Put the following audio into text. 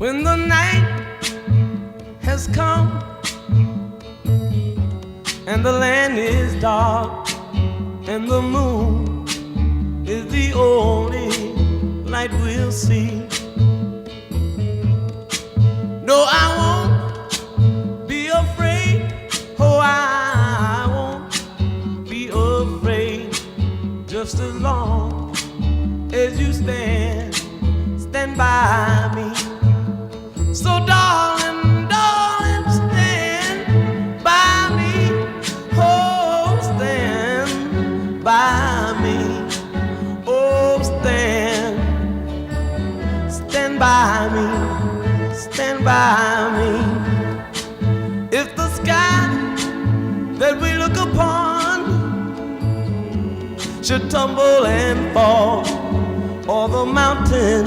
When the night has come and the land is dark and the moon is the only light we'll see. No, I won't be afraid. Oh, I won't be afraid. Just as long as you stand by me. So darling, darling, stand by me. Oh, stand by me. Oh, stand by me. Stand by me. If the sky that we look upon should tumble and fall, or the mountain